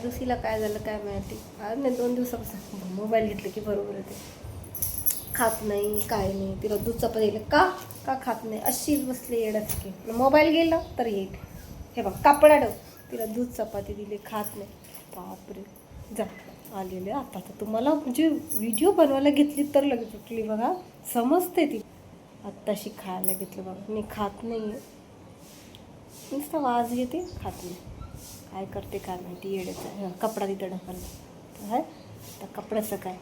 दुसरीला काय झालं काय माहिती. आज नाही 2 दिवसापासून मोबाईल घेतले की बरोबर आहे. ते खात नाही काय नाही. तिला दूध चपाती दिलं का का खात नाही. अशीच बसली येण्यासारखी. मोबाईल गेला तर येईल. हे बघ कापडा ठेव. तिला दूध चपाती दिली खात नाही. बापरे जा आलेले आता तर तुम्हाला म्हणजे व्हिडिओ बनवायला घेतली तर लगेच उठली बघा. समजते ती. आत्ताशी खायला घेतलं बघा. मी खात नाही आहे. नुसता वाज घेते खात नाही. काय करते काय माहिती येड्याचं. कपडा तिथं ढकलला आहे. तर कपड्याचं काय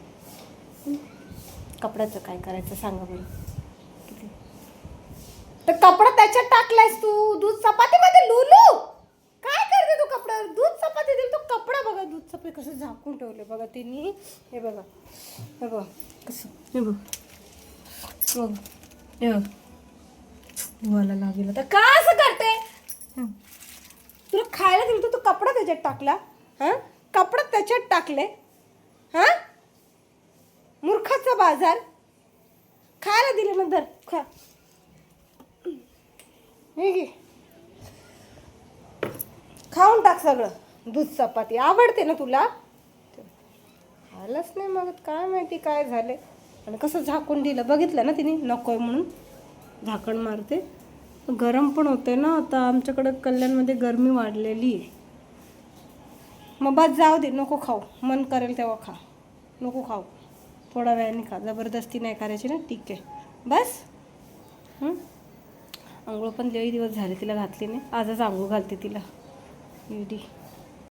कपड्याचं काय करायचं सांगा बरं. किती तर कपडा त्याच्यात टाकलायस तू. दूध चपातीमध्ये लुलू काय करते तू. कपड्यावर दूध चपाती दिली. तो कपडा बघा दूध चपाती कसं झाकून ठेवले बघा तिने. हे बघा हे बघा कसं. हे बघ बघ हे बघ धुवायला लागेल तर का असं करते. तुला खायला दिलं तर तू कपडा त्याच्यात टाकला. हां कपडा त्याच्यात टाकले. हां मूर्खाचा बाजार. खायला दिले नंतर खा. हे घे खाऊन टाक सगळं. दूध चपाती आवडते ना तुला. खायलाच नाही मग काय माहिती काय झाले. आणि कसं झाकून दिलं बघितलं ना तिने. नको म्हणून झाकण मारते. गरम पण होते ना आता. आमच्याकडं कल्याणमध्ये गरमी वाढलेली आहे. मग बस जाऊ दे नको खाऊ. मन करेल तेव्हा खा. नको खाऊ. थोडा वेळाने खा. जबरदस्ती नाही करायची ना. ठीक आहे बस. आंघोळ पण लई दिवस झाले तिला घातली नाही. आजच आंघोळ घालते तिला. एवढी